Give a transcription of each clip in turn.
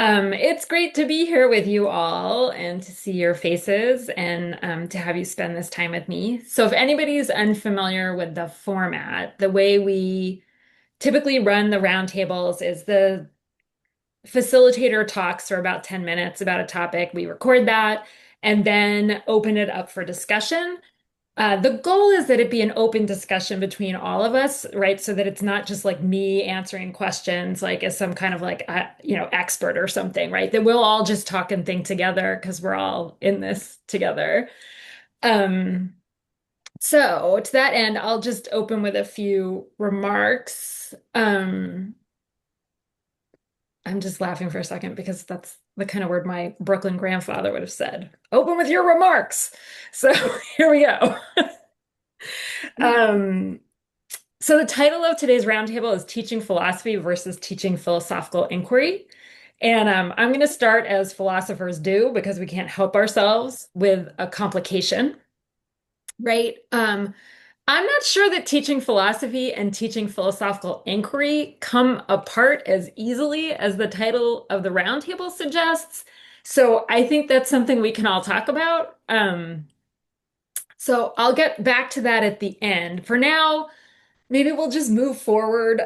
It's great to be here with you all and to see your faces and to have you spend this time with me. So, if anybody's unfamiliar with the format, the way we typically run the roundtables is the facilitator talks for about 10 minutes about a topic. We record that and then open it up for discussion. The goal is that it be an open discussion between all of us, right? So that it's not just like me answering questions, like as some kind of like, expert or something, right? That we'll all just talk and think together because we're all in this together. Um, so to that end, I'll just open with a few remarks. I'm just laughing for a second because that's the kind of word my Brooklyn grandfather would have said. Open with your remarks. So here we go. Um, So the title of today's roundtable is Teaching Philosophy versus Teaching Philosophical Inquiry. And I'm going to start as philosophers do because we can't help ourselves with a complication, right? I'm not sure that teaching philosophy and teaching philosophical inquiry come apart as easily as the title of the roundtable suggests. So I think that's something we can all talk about. So I'll get back to that at the end. For now, maybe we'll just move forward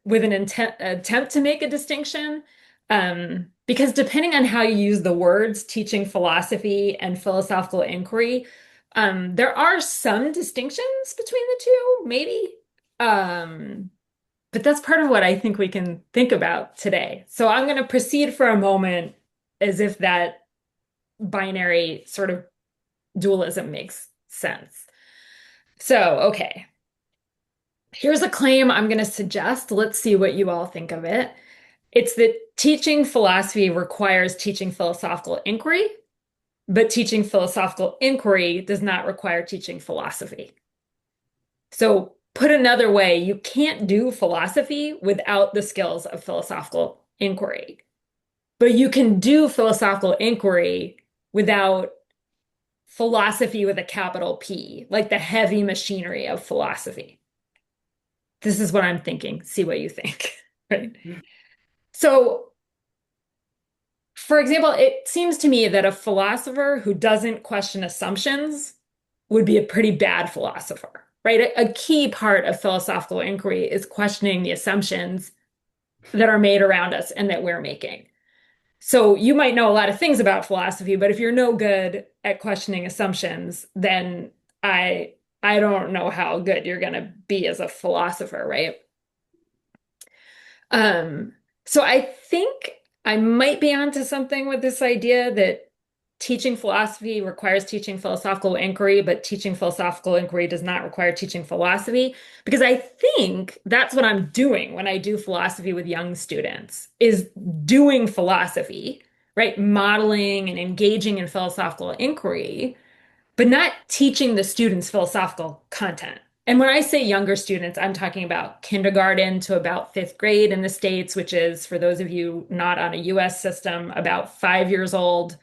with an attempt to make a distinction. Because depending on how you use the words teaching philosophy and philosophical inquiry, there are some distinctions between the two, maybe. Um, but that's part of what I think we can think about today. So I'm going to proceed for a moment as if that binary sort of dualism makes sense. So, okay. Here's a claim I'm going to suggest. Let's see what you all think of it. It's that teaching philosophy requires teaching philosophical inquiry, but teaching philosophical inquiry does not require teaching philosophy. So, put another way, you can't do philosophy without the skills of philosophical inquiry, but you can do philosophical inquiry without philosophy with a capital P, like the heavy machinery of philosophy. This is what I'm thinking. See what you think. Right. So, for example, it seems to me that a philosopher who doesn't question assumptions would be a pretty bad philosopher, right? A key part of philosophical inquiry is questioning the assumptions that are made around us and that we're making. So you might know a lot of things about philosophy, but if you're no good at questioning assumptions, then I don't know how good you're going to be as a philosopher, right? Um, so I think I might be onto something with this idea that teaching philosophy requires teaching philosophical inquiry, but teaching philosophical inquiry does not require teaching philosophy. Because I think that's what I'm doing when I do philosophy with young students, is doing philosophy, right? Modeling and engaging in philosophical inquiry, but not teaching the students philosophical content. And when I say younger students, I'm talking about kindergarten to about fifth grade in the States, which is, for those of you not on a US system, about 5 years old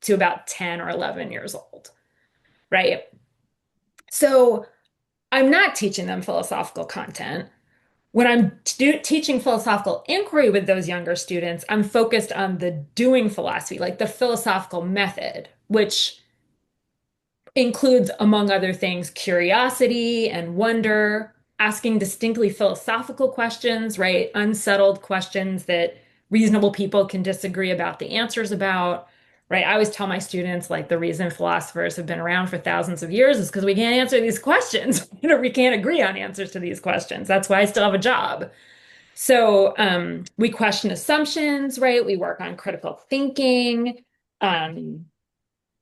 to about 10 or 11 years old, right? So I'm not teaching them philosophical content. When I'm teaching philosophical inquiry with those younger students, I'm focused on the doing philosophy, like the philosophical method, which includes, among other things, curiosity and wonder, asking distinctly philosophical questions, right? Unsettled questions that reasonable people can disagree about the answers about, right? I always tell my students, like, the reason philosophers have been around for thousands of years is because we can't answer these questions. We can't agree on answers to these questions. That's why I still have a job. So we question assumptions, right? We work on critical thinking.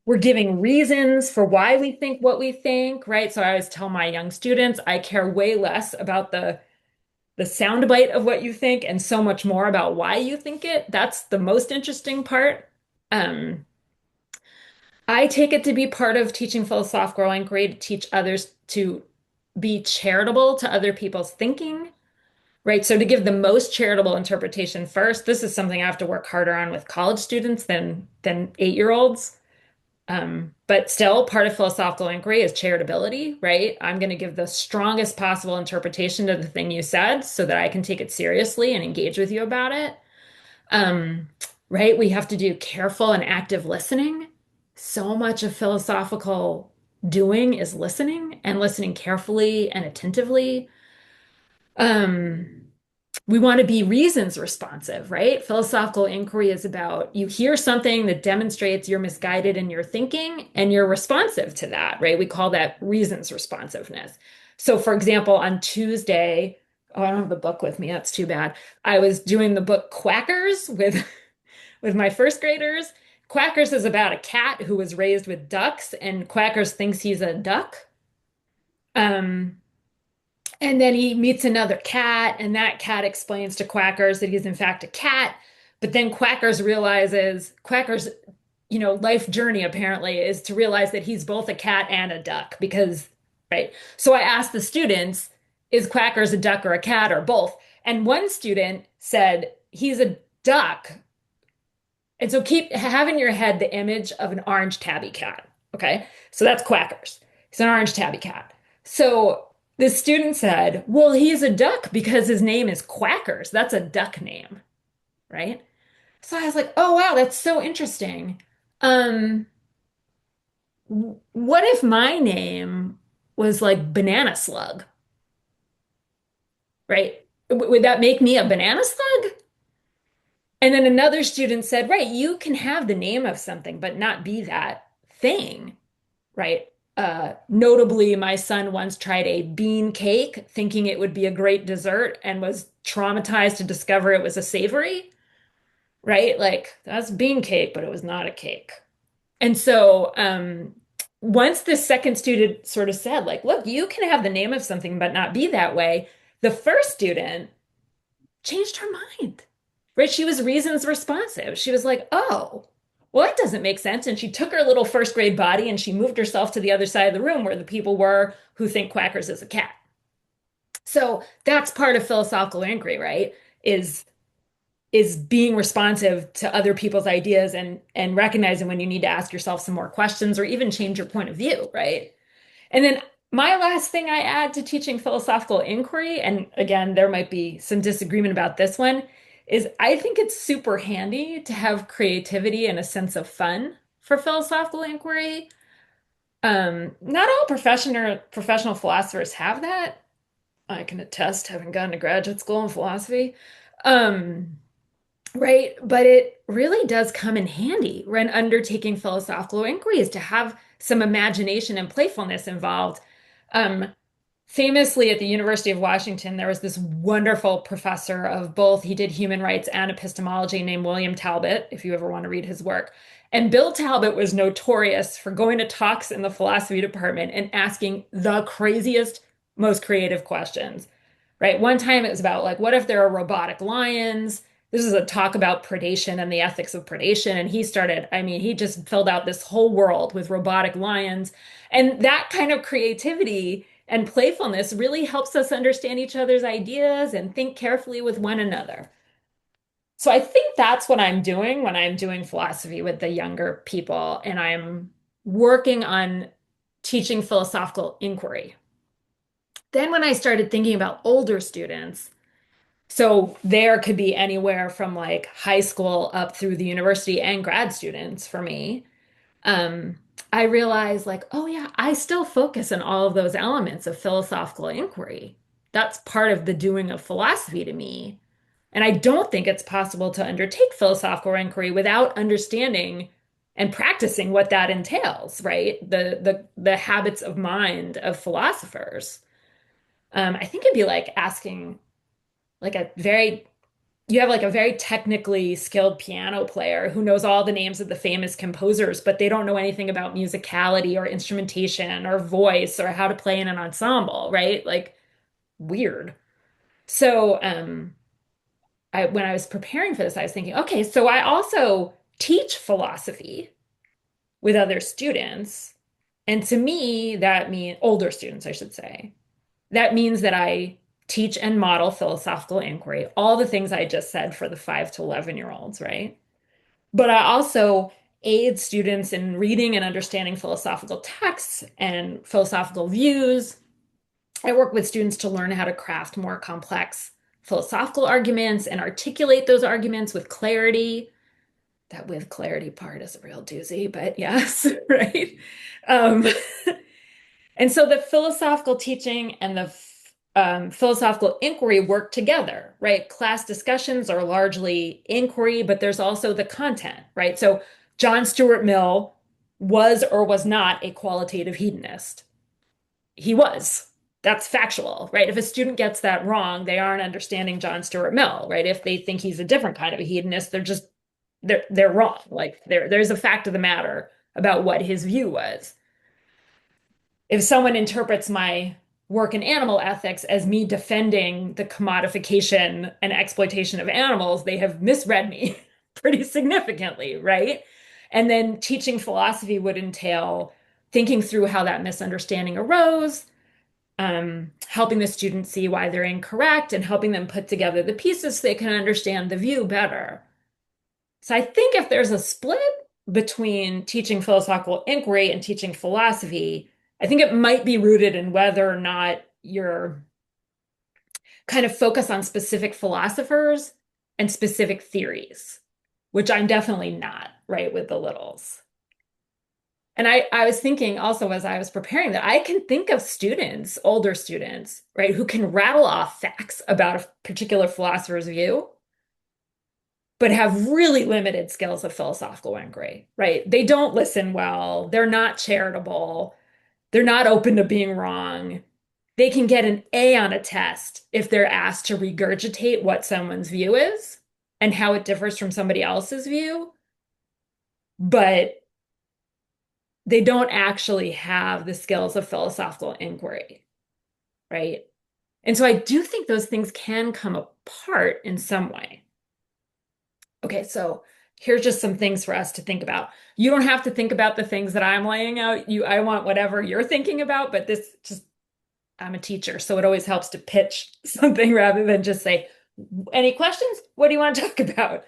We're giving reasons for why we think what we think, right? So I always tell my young students, I care way less about the soundbite of what you think and so much more about why you think it. That's the most interesting part. Um, I take it to be part of teaching philosophical inquiry to teach others to be charitable to other people's thinking, right? So to give the most charitable interpretation first, this is something I have to work harder on with college students than 8-year-olds. But still, part of philosophical inquiry is charitability, right? I'm going to give the strongest possible interpretation of the thing you said so that I can take it seriously and engage with you about it. Um, right? We have to do careful and active listening. So much of philosophical doing is listening and listening carefully and attentively. Um, we want to be reasons responsive, right? Philosophical inquiry is about you hear something that demonstrates you're misguided in your thinking and you're responsive to that, right? We call that reasons responsiveness. So, for example, on Tuesday, oh, I don't have the book with me. That's too bad. I was doing the book Quackers with with my first graders. Quackers is about a cat who was raised with ducks, and Quackers thinks he's a duck. Um, and then he meets another cat, and that cat explains to Quackers that he's in fact a cat. But then Quackers realizes, Quackers, life journey apparently is to realize that he's both a cat and a duck because, right? So I asked the students, is Quackers a duck or a cat or both? And one student said he's a duck. And so keep have in your head the image of an orange tabby cat. Okay. So that's Quackers. He's an orange tabby cat. So the student said, well, he's a duck because his name is Quackers. That's a duck name, right? So I was like, oh wow, that's so interesting. Um, what if my name was like Banana Slug, right? Would that make me a banana slug? And then another student said, right, you can have the name of something, but not be that thing, right? Notably, my son once tried a bean cake, thinking it would be a great dessert, and was traumatized to discover it was a savory, right? Like that's bean cake, but it was not a cake. And so, once the second student sort of said, like, look, you can have the name of something, but not be that way, the first student changed her mind, right? She was reasons responsive. She was like, oh, well, that doesn't make sense. And she took her little first grade body and she moved herself to the other side of the room where the people were who think Quackers is a cat. So that's part of philosophical inquiry, right? Is is being responsive to other people's ideas and recognizing when you need to ask yourself some more questions or even change your point of view, right? And then my last thing I add to teaching philosophical inquiry, and again, there might be some disagreement about this one, is I think it's super handy to have creativity and a sense of fun for philosophical inquiry. Not all professional philosophers have that. I can attest, having gone to graduate school in philosophy. Um, right, but it really does come in handy when undertaking philosophical inquiries to have some imagination and playfulness involved. Um, Famously, at the University of Washington, there was this wonderful professor of both, he did human rights and epistemology named William Talbot, if you ever want to read his work. And Bill Talbot was notorious for going to talks in the philosophy department and asking the craziest, most creative questions, right? One time it was about, like, what if there are robotic lions? This is a talk about predation and the ethics of predation. And he started, I mean, he just filled out this whole world with robotic lions. And that kind of creativity and playfulness really helps us understand each other's ideas and think carefully with one another. So I think that's what I'm doing when I'm doing philosophy with the younger people, and I'm working on teaching philosophical inquiry. Then when I started thinking about older students, so there could be anywhere from like high school up through the university and grad students for me. um, I realized like, oh yeah, I still focus on all of those elements of philosophical inquiry. That's part of the doing of philosophy to me. And I don't think it's possible to undertake philosophical inquiry without understanding and practicing what that entails, right? The habits of mind of philosophers. I think it'd be like asking like a very you have like a very technically skilled piano player who knows all the names of the famous composers, but they don't know anything about musicality or instrumentation or voice or how to play in an ensemble, right? Like weird. So, when I was preparing for this, I was thinking, okay, so I also teach philosophy with other students. And to me, that means older students, I should say. That means that I teach and model philosophical inquiry, all the things I just said for the 5 to 11-year-olds, right? But I also aid students in reading and understanding philosophical texts and philosophical views. I work with students to learn how to craft more complex philosophical arguments and articulate those arguments with clarity. That with clarity part is a real doozy, but yes, right. Um, and so the philosophical teaching and the philosophical inquiry work together, right? Class discussions are largely inquiry, but there's also the content, right? So John Stuart Mill was or was not a qualitative hedonist. He was. That's factual, right? If a student gets that wrong, they aren't understanding John Stuart Mill, right? If they think he's a different kind of a hedonist, they're wrong. Like there's a fact of the matter about what his view was. If someone interprets my work in animal ethics as me defending the commodification and exploitation of animals, they have misread me pretty significantly, right? And then teaching philosophy would entail thinking through how that misunderstanding arose, helping the students see why they're incorrect, and helping them put together the pieces so they can understand the view better. So I think if there's a split between teaching philosophical inquiry and teaching philosophy, I think it might be rooted in whether or not you're kind of focused on specific philosophers and specific theories, which I'm definitely not, right, with the littles. And I was thinking also as I was preparing that I can think of students, older students, right, who can rattle off facts about a particular philosopher's view, but have really limited skills of philosophical inquiry, right? They don't listen well. They're not charitable. They're not open to being wrong. They can get an A on a test if they're asked to regurgitate what someone's view is and how it differs from somebody else's view, but they don't actually have the skills of philosophical inquiry, right? And so I do think those things can come apart in some way. Okay, so here's just some things for us to think about. You don't have to think about the things that I'm laying out. I want whatever you're thinking about, but this just, I'm a teacher, so it always helps to pitch something rather than just say, any questions? What do you want to talk about?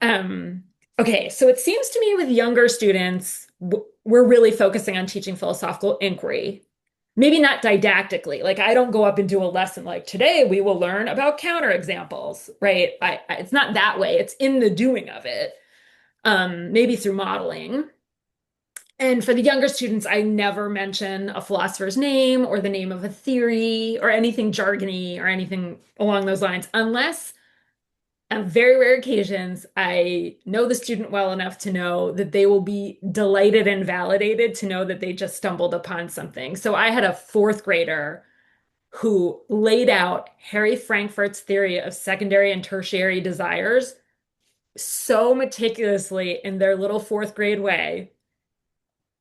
Um, okay, so it seems to me with younger students, we're really focusing on teaching philosophical inquiry. Maybe not didactically. Like I don't go up and do a lesson like today we will learn about counterexamples, right? It's not that way. It's in the doing of it. Maybe through modeling. And for the younger students, I never mention a philosopher's name or the name of a theory or anything jargony or anything along those lines, unless on very rare occasions, I know the student well enough to know that they will be delighted and validated to know that they just stumbled upon something. So I had a fourth grader who laid out Harry Frankfurt's theory of secondary and tertiary desires so meticulously in their little fourth grade way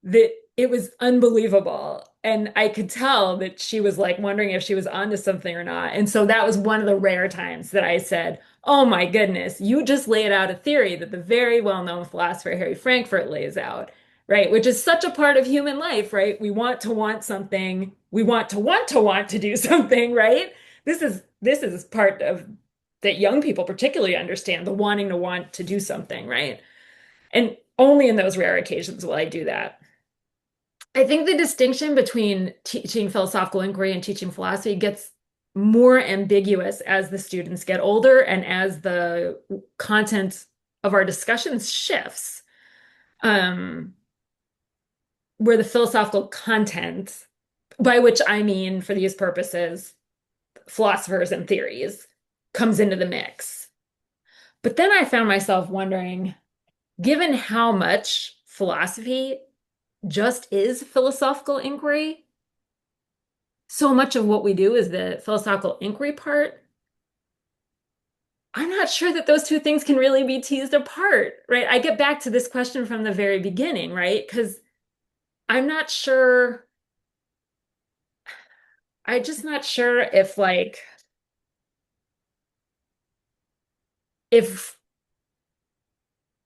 that it was unbelievable. And I could tell that she was like wondering if she was onto something or not. And so that was one of the rare times that I said, oh my goodness, you just laid out a theory that the very well-known philosopher Harry Frankfurt lays out, right? Which is such a part of human life, right? We want to want something. We want to do something, right? This is part of that young people particularly understand, the wanting to want to do something, right? And only in those rare occasions will I do that. I think the distinction between teaching philosophical inquiry and teaching philosophy gets more ambiguous as the students get older and as the content of our discussions shifts. Um, where the philosophical content, by which I mean, for these purposes, philosophers and theories, comes into the mix. But then I found myself wondering, given how much philosophy just is philosophical inquiry, so much of what we do is the philosophical inquiry part. I'm not sure that those two things can really be teased apart, right? I get back to this question from the very beginning, right? Because I'm not sure, I'm just not sure if like, if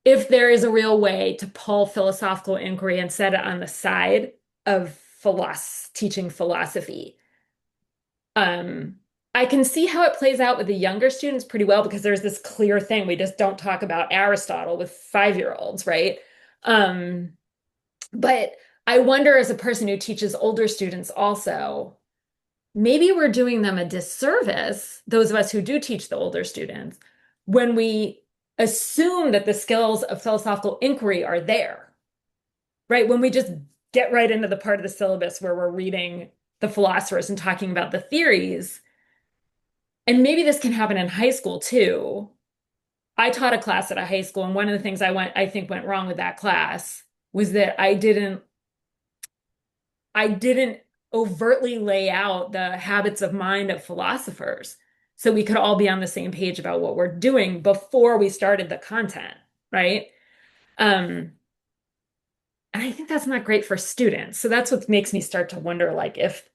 if there is a real way to pull philosophical inquiry and set it on the side of teaching philosophy. Um, I can see how it plays out with the younger students pretty well because there's this clear thing. We just don't talk about Aristotle with 5-year-olds, right? Um, but I wonder, as a person who teaches older students also, maybe we're doing them a disservice, those of us who do teach the older students, when we assume that the skills of philosophical inquiry are there, right? When we just get right into the part of the syllabus where we're reading the philosophers and talking about the theories, and maybe this can happen in high school too. I taught a class at a high school, and one of the things I think went wrong with that class was that I didn't overtly lay out the habits of mind of philosophers so we could all be on the same page about what we're doing before we started the content, right? Um, and I think that's not great for students. So that's what makes me start to wonder, like, if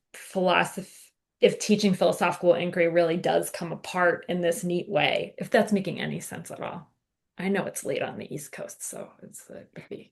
teaching philosophical inquiry really does come apart in this neat way, if that's making any sense at all. I know it's late on the East Coast, so it's maybe